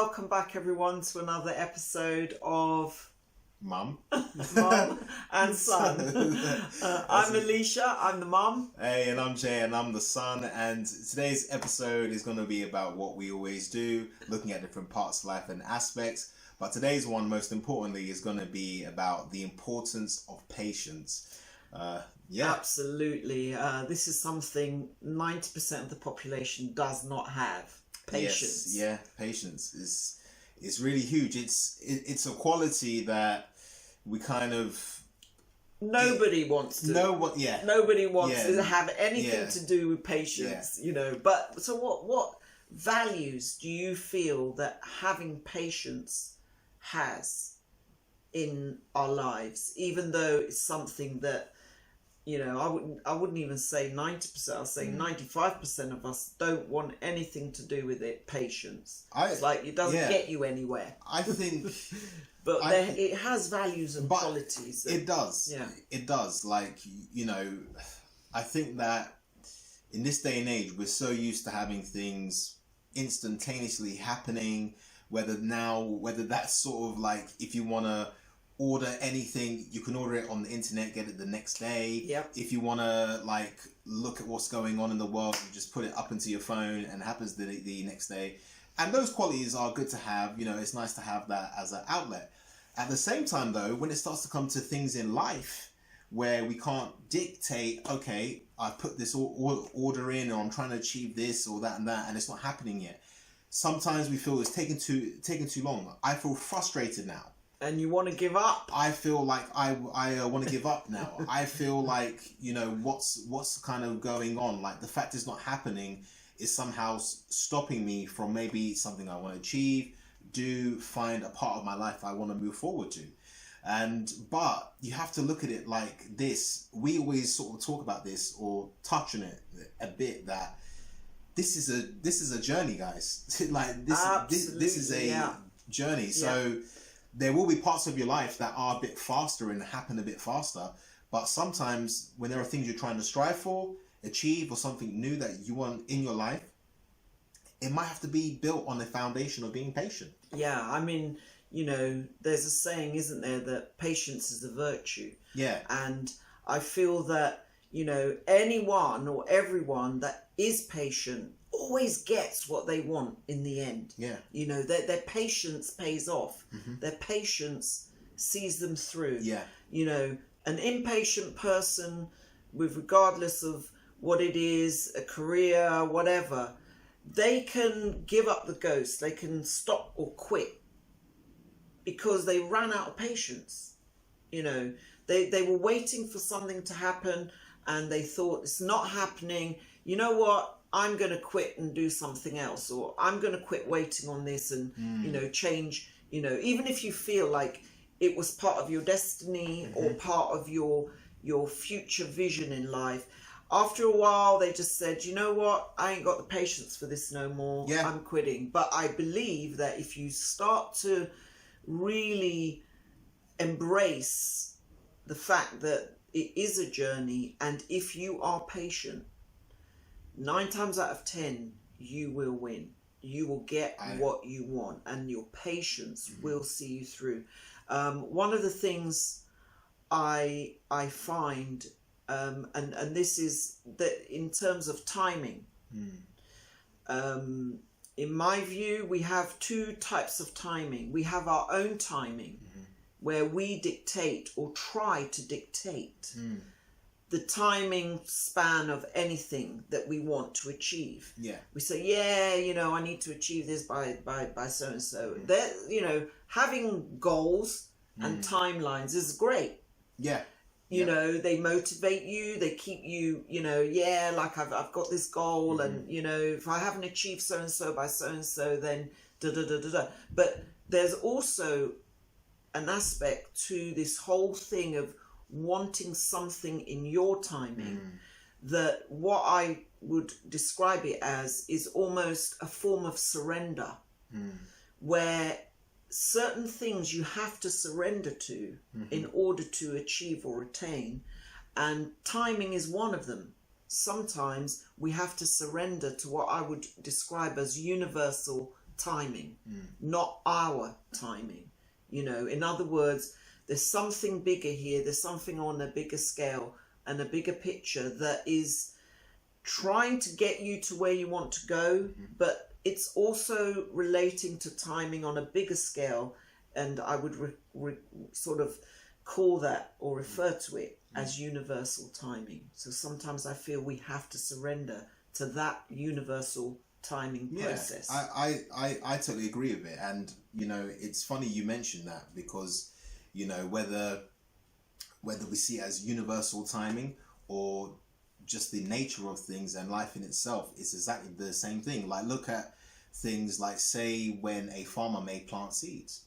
welcome back everyone to another episode of Mum Mum and Son. I'm Alicia, I'm the mum. Hey, and I'm Jay, and I'm the son. And today's episode is going to be about what we always do, looking at different parts of life and aspects. But today's one, most importantly, is going to be about the importance of patience. Absolutely. This is something 90% of the population does not have. Patience. Yes, yeah, patience is really huge. It's a quality that we kind of nobody wants to. Nobody wants to have anything to do with patience. You know. But so what values do you feel that having patience has in our lives? Even though it's something that, you know, I wouldn't even say 90%. I'll say 95% of us don't want anything to do with it. Patience. It's like it doesn't get you anywhere. I think, but it has values and qualities. It does. Yeah, it does. Like, you know, I think that in this day and age, we're so used to having things instantaneously happening. Whether that's sort of like, if you want to order anything, you can order it on the internet, get it the next day. Yep. If you want to like look at what's going on in the world, you just put it up into your phone and it happens the next day. And those qualities are good to have. You know, it's nice to have that as an outlet. At the same time though, when it starts to come to things in life where we can't dictate, okay, I put this order in, or I'm trying to achieve this or that, and it's not happening yet. Sometimes we feel it's taking too long. I feel frustrated now. And you want to give up. I feel like I want to give up now. I feel like, you know, what's kind of going on. Like the fact it's not happening is somehow stopping me from maybe something I want to achieve, find a part of my life I want to move forward to. But you have to look at it like this. We always sort of talk about this or touch on it a bit, that this is a journey, guys. Like this is a journey. So there will be parts of your life that are a bit faster and happen a bit faster. But sometimes when there are things you're trying to strive for, achieve, or something new that you want in your life, it might have to be built on the foundation of being patient. Yeah, I mean, you know, there's a saying, isn't there, that patience is a virtue. Yeah. And I feel that, you know, anyone or everyone that is patient always gets what they want in the end. Yeah. You know, their patience pays off. Their patience sees them through. Yeah. You know, an impatient person, with regardless of what it is, a career, whatever, they can give up the ghost. They can stop or quit because they ran out of patience. You know, they were waiting for something to happen and they thought, it's not happening. You know what? I'm going to quit and do something else, or I'm going to quit waiting on this and, you know, change, you know, even if you feel like it was part of your destiny or part of your future vision in life. After a while, they just said, you know what? I ain't got the patience for this no more. Yeah. I'm quitting. But I believe that if you start to really embrace the fact that it is a journey, and if you are patient, 9 times out of 10, you will win. You will get what you want, and your patience will see you through. One of the things I find, and this is that in terms of timing, in my view, we have 2 types of timing. We have our own timing, where we dictate or try to dictate the timing span of anything that we want to achieve. Yeah. We say, you know, I need to achieve this by so and so. That, you know, having goals and timelines is great. Yeah. You know, they motivate you, they keep you, you know, like I've got this goal, and, you know, if I haven't achieved so and so by so and so, then da. But there's also an aspect to this whole thing of wanting something in your timing that what I would describe it as is almost a form of surrender, where certain things you have to surrender to in order to achieve or attain, and timing is one of them. Sometimes we have to surrender to what I would describe as universal timing, not our timing. You know, in other words, there's something bigger here. There's something on a bigger scale and a bigger picture that is trying to get you to where you want to go, but it's also relating to timing on a bigger scale. And I would sort of call that or refer to it as universal timing. So sometimes I feel we have to surrender to that universal timing process. I totally agree with it. And, you know, it's funny you mentioned that, because, you know, whether we see it as universal timing or just the nature of things and life in itself, it's exactly the same thing. Like, look at things like, say, when a farmer may plant seeds.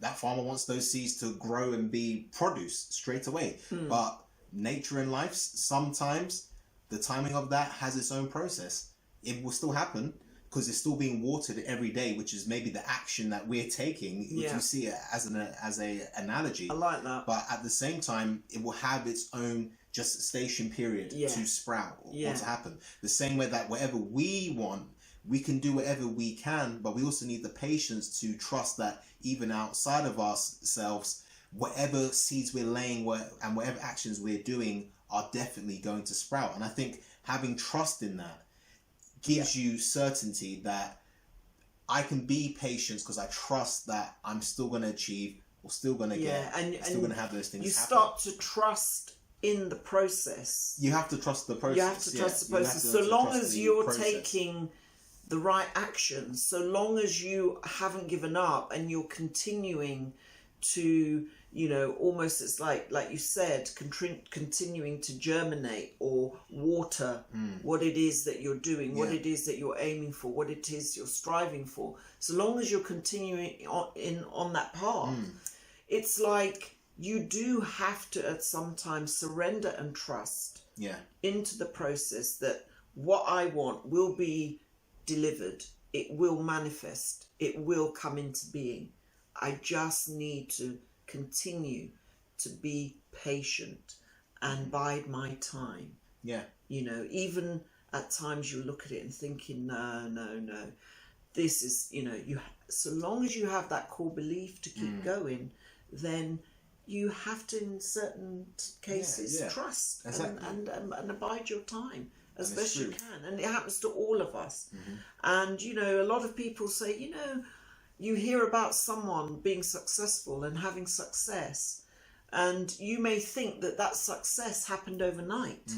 That farmer wants those seeds to grow and be produce straight away. But nature and life, sometimes the timing of that has its own process. It will still happen because it's still being watered every day, which is maybe the action that we're taking, if you see it as an analogy. I like that. But at the same time, it will have its own gestation period to sprout or to happen. The same way that whatever we want, we can do whatever we can, but we also need the patience to trust that even outside of ourselves, whatever seeds we're laying and whatever actions we're doing are definitely going to sprout. And I think having trust in that gives you certainty that I can be patient because I trust that I'm still going to achieve or still going to get, and still going to have those things happen. You start to trust in the process. You have to trust the process. You have to trust the process. So long as you're taking the right action, so long as you haven't given up and you're continuing to, you know, almost, it's like you said, continuing to germinate or water what it is that you're doing, what it is that you're aiming for, what it is you're striving for. So long as you're continuing on that path, it's like you do have to at some time surrender and trust into the process that what I want will be delivered, it will manifest, it will come into being. I just need to continue to be patient and bide my time. Yeah. You know, even at times you look at it and thinking, no, this is, you know, so long as you have that core belief to keep going, then you have to, in certain cases, trust and abide your time as best you can. And it happens to all of us. And, you know, a lot of people say, you know, you hear about someone being successful and having success, and you may think that that success happened overnight.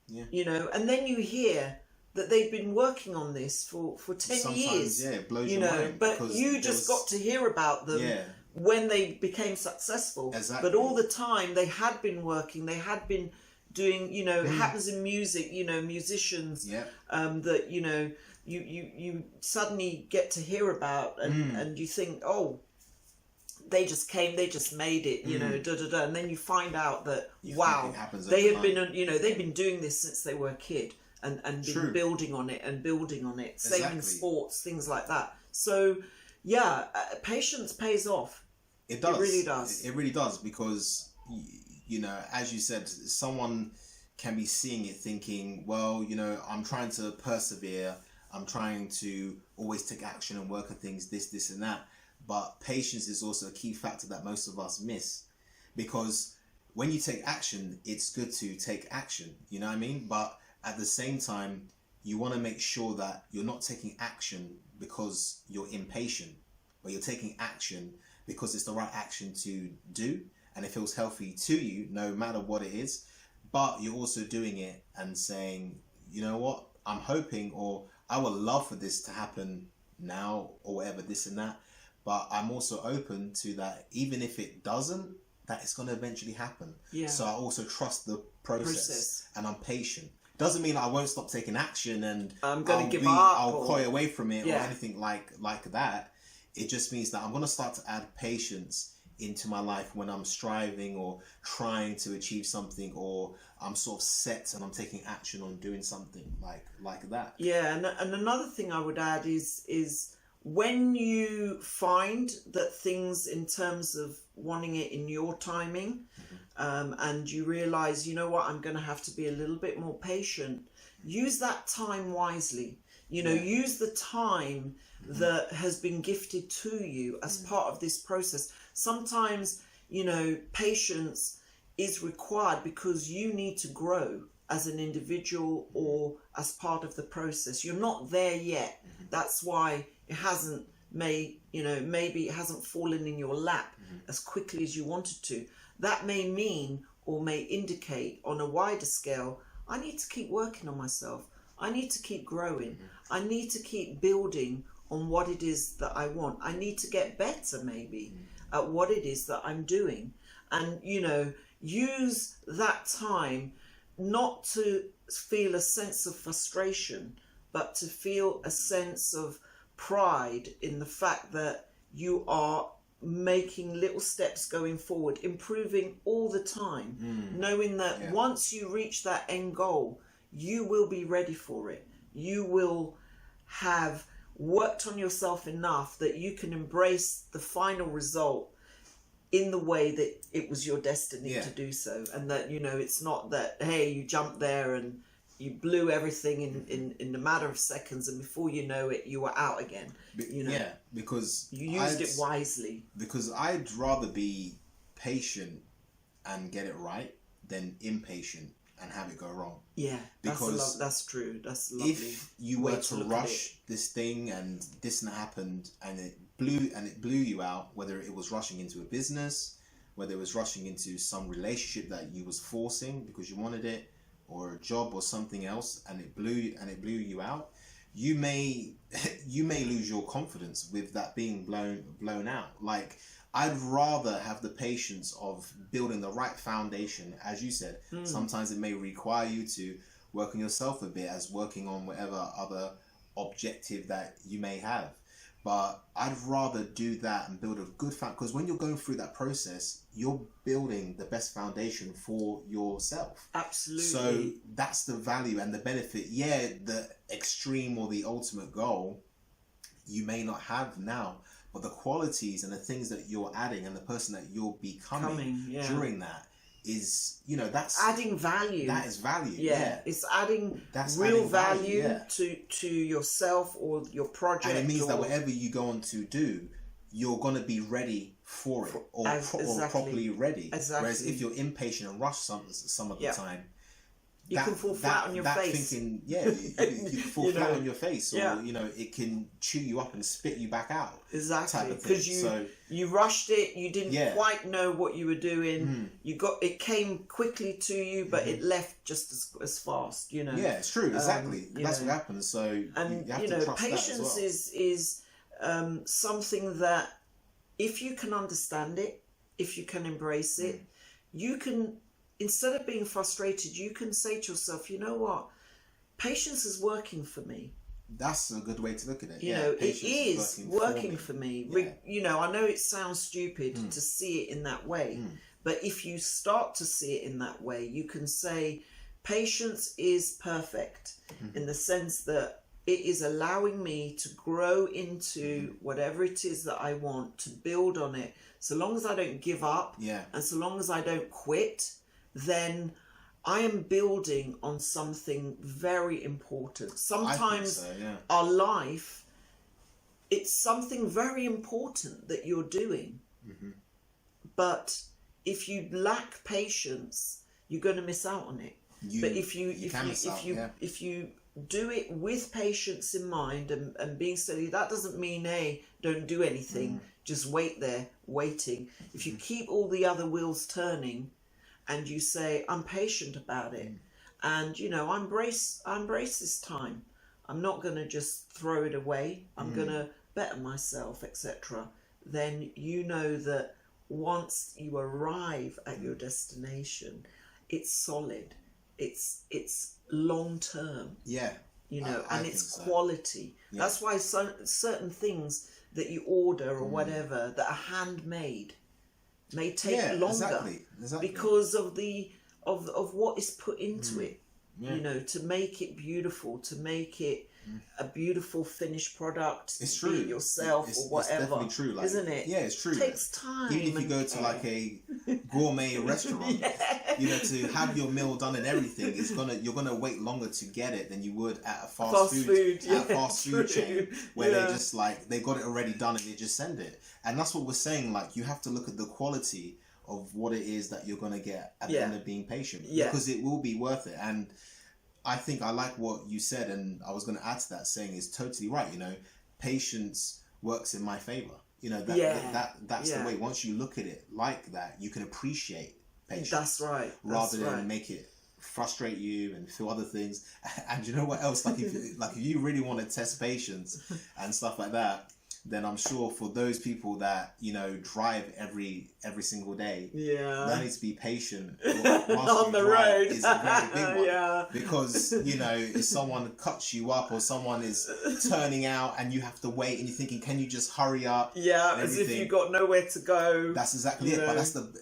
You know, and then you hear that they've been working on this for 10 years. It blows you your know, mind. But you just got to hear about them when they became successful. But all the time they had been working, they had been doing, you know, it happens in music, you know, musicians that, you know, you suddenly get to hear about and you think, oh, they just came, they just made it, you know, and then you find out that wow, they have been, you know, they've been doing this since they were a kid and been building on it. Same in sports, things like that. So patience pays off. It does. It really does. It really does, because you know, as you said, someone can be seeing it thinking, well, you know, I'm trying to persevere, I'm trying to always take action and work at things, this and that. But patience is also a key factor that most of us miss, because when you take action, it's good to take action, you know what I mean? But at the same time, you want to make sure that you're not taking action because you're impatient, but you're taking action because it's the right action to do and it feels healthy to you, no matter what it is. But you're also doing it and saying, you know what, I'm hoping, or I would love for this to happen now, or whatever, this and that. But I'm also open to that, even if it doesn't, that it's going to eventually happen. So I also trust the process. And I'm patient. Doesn't mean I won't stop taking action and I'm going to give up. I'll coy away from it or anything like that. It just means that I'm going to start to add patience into my life when I'm striving or trying to achieve something, or I'm sort of set and I'm taking action on doing something like that. Yeah, and another thing I would add is when you find that things in terms of wanting it in your timing, and you realize, you know what, I'm going to have to be a little bit more patient, use that time wisely. You know, use the time that has been gifted to you as part of this process. Sometimes, you know, patience is required because you need to grow as an individual or as part of the process. You're not there yet. That's why it hasn't maybe it hasn't fallen in your lap as quickly as you wanted to. That may mean or may indicate on a wider scale, I need to keep working on myself. I need to keep growing. I need to keep building on what it is that I want. I need to get better maybe at what it is that I'm doing. And, you know, use that time not to feel a sense of frustration, but to feel a sense of pride in the fact that you are making little steps going forward, improving all the time, knowing that once you reach that end goal, you will be ready for it. You will have worked on yourself enough that you can embrace the final result in the way that it was your destiny to do so. And that, you know, it's not that, hey, you jumped there and you blew everything in a matter of seconds, and before you know it, you were out again. You know, because you used it wisely. Because I'd rather be patient and get it right than impatient and have it go wrong. Yeah, because that's true. That's lovely. If you were to rush this thing and this happened and it blew you out, whether it was rushing into a business, whether it was rushing into some relationship that you was forcing because you wanted it, or a job or something else, and it blew you out, you may lose your confidence with that being blown out. Like, I'd rather have the patience of building the right foundation. As you said, sometimes it may require you to work on yourself a bit as working on whatever other objective that you may have. But I'd rather do that and build a good foundation, because when you're going through that process, you're building the best foundation for yourself. Absolutely. So that's the value and the benefit. Yeah, the extreme or the ultimate goal you may not have now, but the qualities and the things that you're adding and the person that you're becoming during that is, you know, that's adding value. That is value. It's adding real value to yourself or your project. And it means that whatever you go on to do, you're going to be ready for it, or properly ready. Exactly. Whereas if you're impatient and rush some of the time, you can fall flat on your face. Thinking, you can fall flat on your face, or you know, it can chew you up and spit you back out. Exactly, because you rushed it. You didn't quite know what you were doing. It came quickly to you, but it left just as fast. You know. Yeah, it's true. Exactly. That's what happens. So you have to trust patience that as well. is something that, if you can understand it, if you can embrace it, you can. Instead of being frustrated, you can say to yourself, you know what? Patience is working for me. That's a good way to look at it. You know, it is working for me. You know, I know it sounds stupid to see it in that way, but if you start to see it in that way, you can say patience is perfect in the sense that it is allowing me to grow into whatever it is that I want, to build on it. So long as I don't give up, and so long as I don't quit, then I am building on something very important. Sometimes our life, it's something very important that you're doing. But if you lack patience, you're going to miss out on it. But if you do it with patience in mind and being steady, that doesn't mean, hey, don't do anything. Just wait there, waiting. If you keep all the other wheels turning, and you say, I'm patient about it, and you know, I embrace this time. I'm not going to just throw it away. I'm going to better myself, etc. Then you know that once you arrive at your destination, it's solid. It's long term. Yeah. You know, and it's quality. Yeah. That's why certain things that you order or whatever that are handmade may take longer because of of what is put into it. You know, to make it beautiful, to make it a beautiful finished product. It's true. Yourself or whatever. It's definitely true, like, isn't it? Yeah, it's true. It takes time. Even if you go to like a gourmet restaurant. Yeah. You know, to have your meal done and everything is you're gonna wait longer to get it than you would at a fast food chain where they just like they got it already done and they just send it. And that's what we're saying. Like, you have to look at the quality of what it is that you're gonna get at the end of being patient, because it will be worth it. And I think I like what you said, and I was gonna add to that, saying is totally right. You know, patience works in my favor. You know, that's the way. Once you look at it like that, you can appreciate patience. That's right. Rather than make it frustrate you and feel other things. And you know what else? Like if you really want to test patience and stuff like that, then I'm sure for those people that, you know, drive every single day, learning to be patient on the road is a very big one. Because, you know, if someone cuts you up or someone is turning out and you have to wait and you're thinking, can you just hurry up? Yeah, as if you've got nowhere to go. That's exactly it. But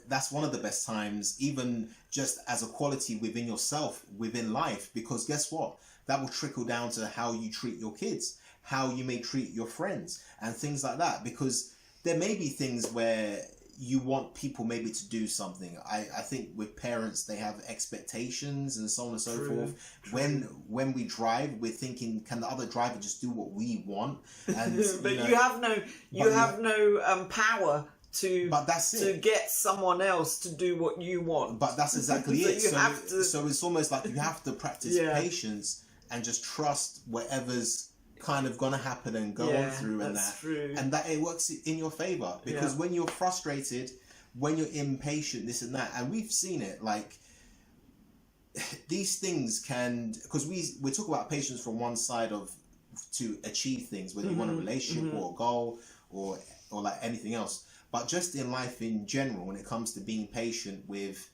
that's one of the best times, even just as a quality within yourself, within life, because guess what? That will trickle down to how you treat your kids, how you may treat your friends and things like that, because there may be things where you want people maybe to do something. I think with parents, they have expectations and so on and so forth. When we drive, we're thinking, can the other driver just do what we want? And but you have no power to get someone else to do what you want. But that's exactly it. So it's almost like you have to practice patience and just trust whatever's kind of gonna happen and go on through, and that it works in your favor, because when you're frustrated, when you're impatient, this and that, and we've seen it, like these things can, because we talk about patience from one side of to achieve things, whether you want a relationship or a goal or like anything else, but just in life in general, when it comes to being patient with,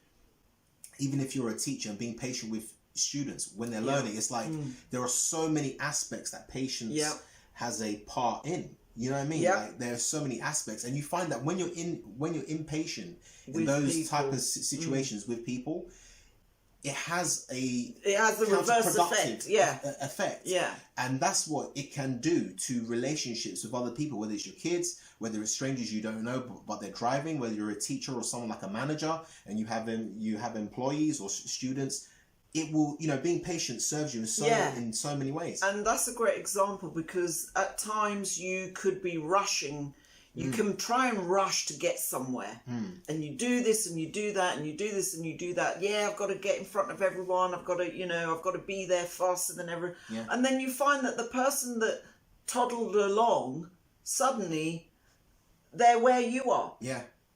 even if you're a teacher, and being patient with students when they're learning, it's like there are so many aspects that patience has a part in. You know what I mean? Like there are so many aspects, and you find that when you're impatient in those type of situations with people, it has a reverse effect. Effect. And that's what it can do to relationships with other people, whether it's your kids, whether it's strangers you don't know but they're driving, whether you're a teacher or someone like a manager and you have employees or students. It will, you know, being patient serves you in so many ways. And that's a great example, because at times you could be rushing. You can try and rush to get somewhere. And you do this and you do that and you do this and you do that. Yeah, I've got to get in front of everyone. I've got to be there faster than everyone. And then you find that the person that toddled along, suddenly they're where you are.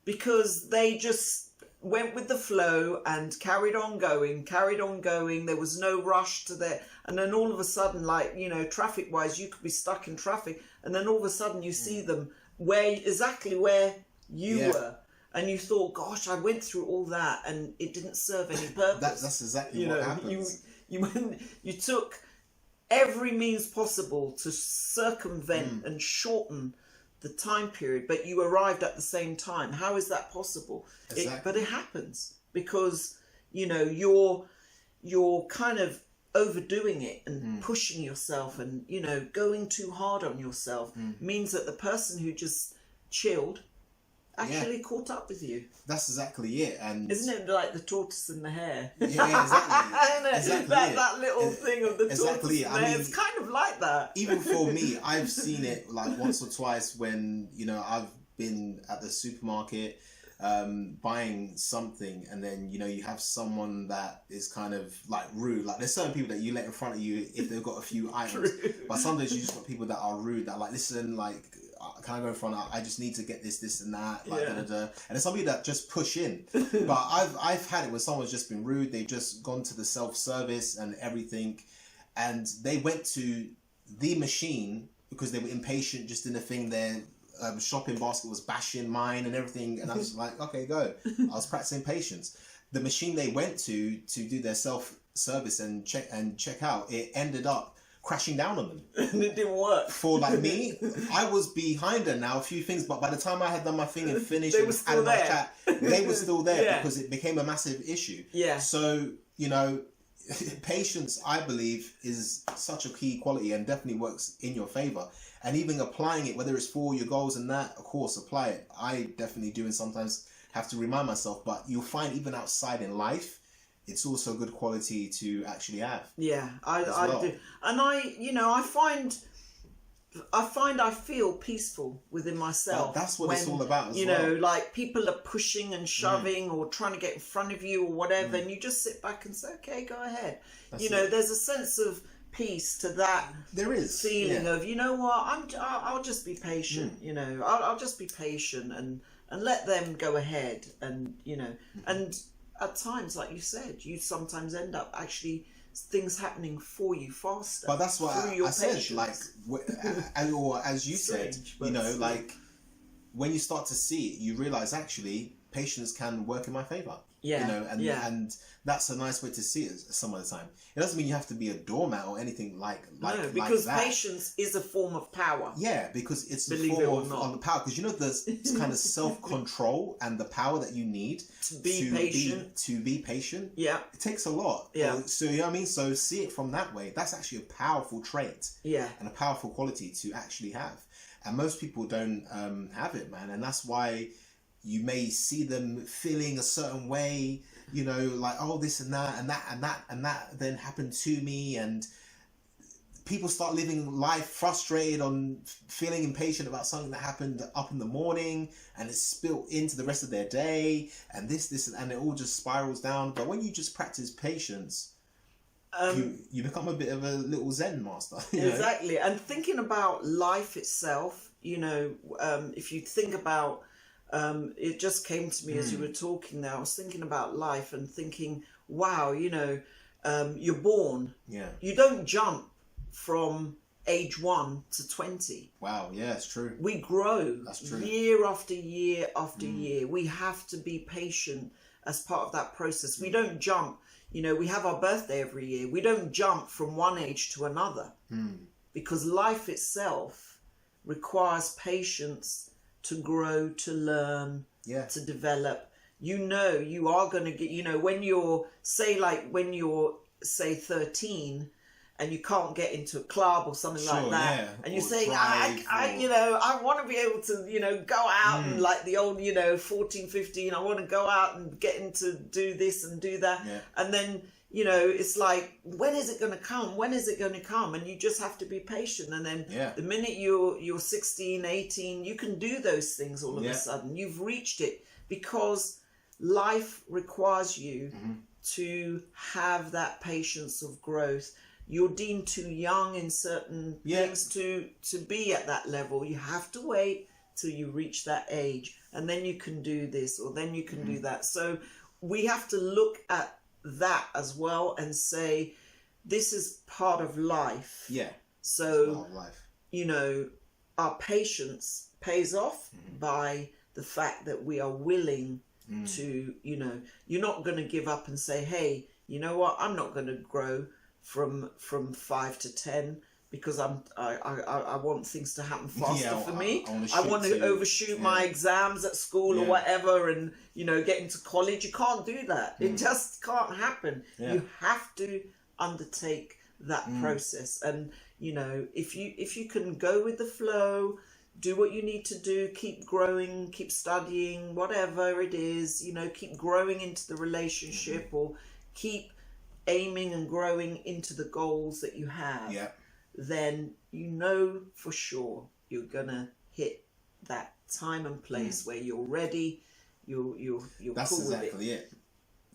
Because they just went with the flow and carried on going. There was no rush to there. And then all of a sudden, like, you know, traffic wise, you could be stuck in traffic. And then all of a sudden you see them exactly where you were. And you thought, gosh, I went through all that and it didn't serve any purpose. That's exactly what happens. You took every means possible to circumvent and shorten the time period, but you arrived at the same time. How is that possible? Exactly. But it happens because, you know, you're kind of overdoing it and pushing yourself, and, you know, going too hard on yourself means that the person who just chilled actually caught up with you. That's exactly it. And isn't it like the tortoise and the hare? Yeah, exactly. that little thing of the tortoise and the hare. It's kind of like that. Even for me, I've seen it like once or twice when, you know, I've been at the supermarket buying something, and then, you know, you have someone that is kind of like rude. Like there's certain people that you let in front of you if they've got a few items, but sometimes you just got people that are rude, that like, listen, like, can I go in front? I just need to get this and that, like And there's some people that just push in. But I've had it when someone's just been rude. They've just gone to the self-service and everything, and they went to the machine because they were impatient. Just in the thing, their shopping basket was bashing mine and everything, and I was like, okay, go. I was practicing patience. The machine they went to do their self-service and check out, it ended up crashing down on them. And it didn't work. For like me, I was behind her now a few things, but by the time I had done my thing and finished they were still there. They were still there because it became a massive issue. So, you know, patience, I believe, is such a key quality and definitely works in your favor. And even applying it, whether it's for your goals and that, of course, apply it. I definitely do, and sometimes have to remind myself. But you'll find even outside in life, it's also good quality to actually have. Yeah, I well. do. And I feel peaceful within myself. That's what it's all about as you well. know, like people are pushing and shoving or trying to get in front of you or whatever, and you just sit back and say, okay, go ahead. That's you know, it. there's a sense of peace to that. There is feeling of, you know what, I'll just be patient. You know, I'll just be patient and let them go ahead. And you know, and at times, like you said, you sometimes end up actually things happening for you faster. But that's what I said, like, or as you said, Strange, you know, like when you start to see it, you realize actually patience can work in my favor. Yeah, you know, and that's a nice way to see it some of the time. It doesn't mean you have to be a doormat or anything like because that. patience is a form of power. Yeah, because it's a Believe it or form not. of the power. Because you know, there's kind of self-control and the power that you need To be patient. To be patient. Yeah. It takes a lot. Yeah. So you know what I mean. So see it from that way. That's actually a powerful trait. Yeah. And a powerful quality to actually have. And most people don't have it, man. And that's why you may see them feeling a certain way, you know, like, oh, this and that and that and that and that then happened to me. And people start living life frustrated on feeling impatient about something that happened up in the morning, and it's spilt into the rest of their day, and this, and it all just spirals down. But when you just practice patience, you become a bit of a little Zen master. Exactly. And thinking about life itself, you know, if you think about, it just came to me as you were talking there, I was thinking about life and thinking, wow, you know, you're born. Yeah. You don't jump from age 1 to 20. Wow, yeah, it's true. We grow. That's true. Year after year after year. We have to be patient as part of that process. We don't jump. You know, we have our birthday every year. We don't jump from one age to another because life itself requires patience to grow, to learn, to develop. You know, you are going to get, you know, when you're, say 13 and you can't get into a club or something like that, and you're saying, you know, I want to be able to, you know, go out and like the old, you know, 14, 15, I want to go out and get into do this and do that. And then, you know, it's like, when is it going to come? When is it going to come? And you just have to be patient. And then the minute you're 16, 18, you can do those things all of a sudden. You've reached it because life requires you to have that patience of growth. You're deemed too young in certain things to be at that level. You have to wait till you reach that age, and then you can do this or then you can do that. So we have to look at that as well and say, this is part of life. Yeah. So, part of life. You know, our patience pays off by the fact that we are willing to, you know, you're not going to give up and say, hey, you know what, I'm not going to grow from 5 to 10 because I want things to happen faster for me. I want to overshoot my exams at school or whatever, and you know, get into college. You can't do that. It just can't happen. You have to undertake that process, and you know, if you can go with the flow, do what you need to do, keep growing, keep studying, whatever it is, you know, keep growing into the relationship or keep aiming and growing into the goals that you have, then you know for sure you're gonna hit that time and place where you're ready. You're That's cool exactly with it.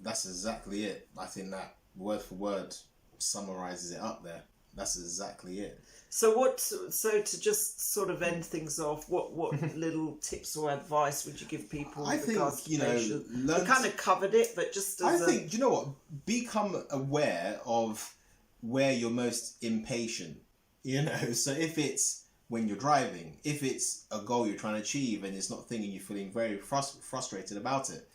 That's exactly it. I think that word for word summarizes it up there. That's exactly it. So to just sort of end things off, what little tips or advice would you give people? I think, you know, we kind of covered it, but just as do you know what? Become aware of where you're most impatient. You know, so if it's when you're driving, if it's a goal you're trying to achieve and it's not thinking, you're feeling very frustrated about it.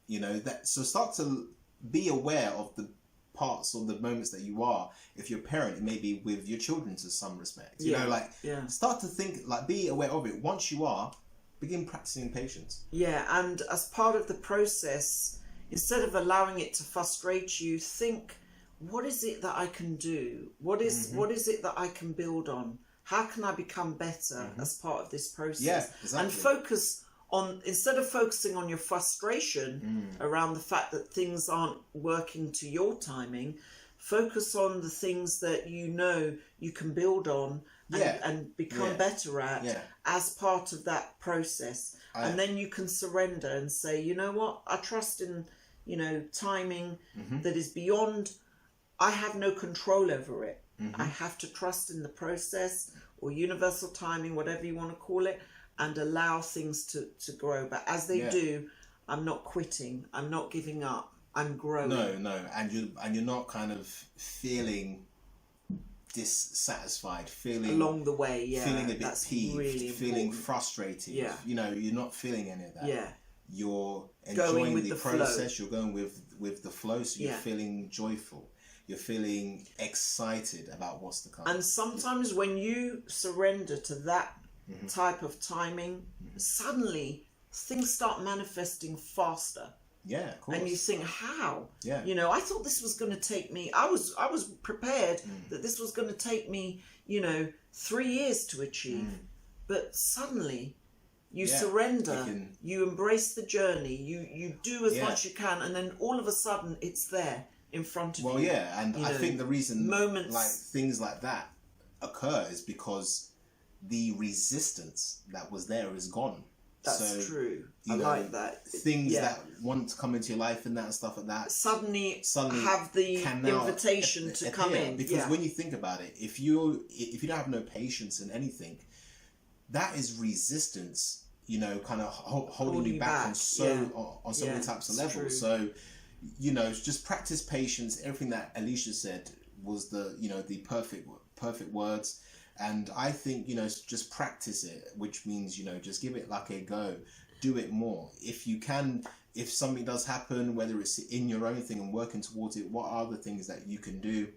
You know, that, so start to be aware of the parts or the moments that you are. If you're a parent, it may be with your children to some respect. You know, like start to think, like, be aware of it. Once you are, begin practicing patience. Yeah, and as part of the process, instead of allowing it to frustrate you, think, what is it that I can do? What is it that I can build on? How can I become better as part of this process? Yeah, exactly. And focus instead of focusing on your frustration around the fact that things aren't working to your timing, focus on the things that you can build on and become better at as part of that process. And then you can surrender and say, you know what, I trust in, timing that is beyond, I have no control over it. I have to trust in the process, or universal timing, whatever you want to call it, and allow things to grow. But as they do, I'm not quitting. I'm not giving up. I'm growing. No, and you're not kind of feeling dissatisfied, feeling along the way, feeling a bit peeved, really feeling frustrated. You're not feeling any of that. You're enjoying the process. You're going with the flow. So you're feeling joyful. You're feeling excited about what's to come. And sometimes when you surrender to that type of timing, suddenly things start manifesting faster. Yeah, of course. And you think, how? Yeah. I thought this was going to take me, I was prepared that this was going to take me, 3 years to achieve. But suddenly you surrender, you embrace the journey, you do as much as you can, and then all of a sudden it's there in front of you. Well, yeah, and I think the reason moments like things like that occur is because the resistance that was there is gone. That's true. I like that. Things that want to come into your life and that and stuff like that suddenly have the invitation to come in. Because when you think about it, if you don't have no patience in anything, that is resistance. Kind of holding you back on so many types of levels. True. So, just practice patience. Everything that Alicia said was the perfect words. And I think, just practice it, which means, just give it like a go, do it more. If you can, if something does happen, whether it's in your own thing and working towards it, what are the things that you can do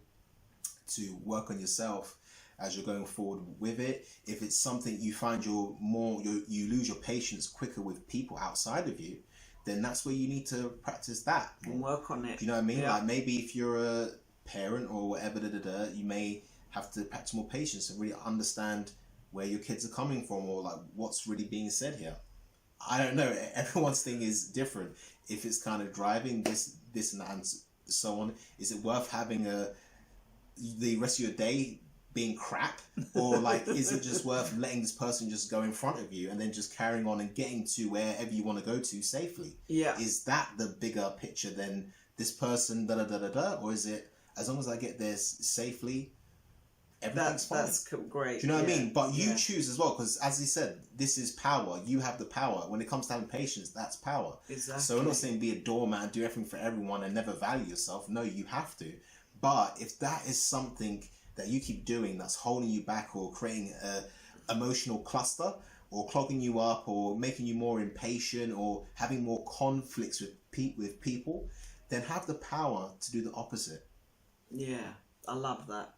to work on yourself as you're going forward with it? If it's something you find you lose your patience quicker with people outside of you, then that's where you need to practice that. And work on it. Do you know what I mean? Like maybe if you're a parent or whatever, you may have to practice more patience and really understand where your kids are coming from, or like what's really being said here. I don't know. Everyone's thing is different. If it's kind of driving this and that and so on, is it worth having the rest of your day being crap, or like is it just worth letting this person just go in front of you and then just carrying on and getting to wherever you want to go to safely? Is that the bigger picture than this person or is it as long as I get there safely, everything's fine? That's great. Do you know what I mean? But you choose as well, because as he said, this is power. You have the power. When it comes to having patience, that's power. Exactly. So we're not saying be a doormat, do everything for everyone and never value yourself. No, you have to. But if that is something that you keep doing that's holding you back, or creating a emotional cluster, or clogging you up, or making you more impatient, or having more conflicts with people, then have the power to do the opposite. Yeah, I love that.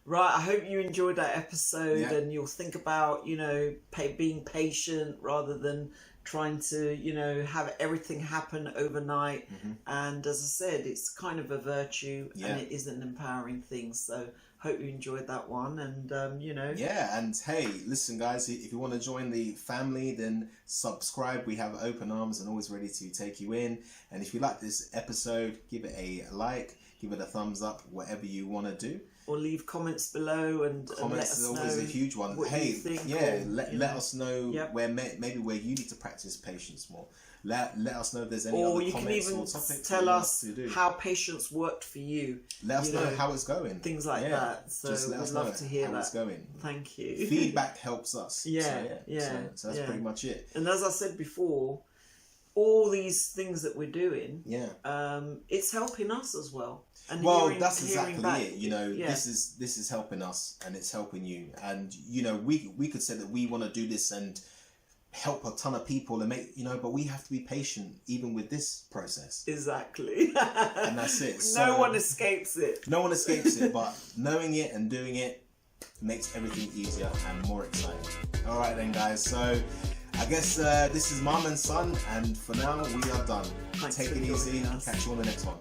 Right, I hope you enjoyed that episode, and you'll think about, being patient rather than trying to, have everything happen overnight. And as I said, it's kind of a virtue, and it is an empowering thing. So hope you enjoyed that one, and Yeah, and hey, listen guys, if you want to join the family, then subscribe. We have open arms and always ready to take you in. And if you like this episode, give it a like, give it a thumbs up, whatever you want to do. Or leave comments below and let us know. Comments is always a huge one. Hey, let us know where maybe where you need to practice patience more. Let us know if there's any other comments or topics. Tell us how patience worked for you. Let us know how it's going. Things like that. So just let us we'd love to hear how it's going. Thank you. Feedback helps us. So that's pretty much it. And as I said before, all these things that we're doing, it's helping us as well. And that's exactly it. This is helping us, and it's helping you. And we could say that we want to do this and help a ton of people and make but we have to be patient even with this process. Exactly. And that's it. No one escapes it. No one escapes it, but knowing it and doing it makes everything easier and more exciting. All right then, guys. So I guess this is MumNSon, and for now we are done. Thanks Take it easy. Catch you on the next one.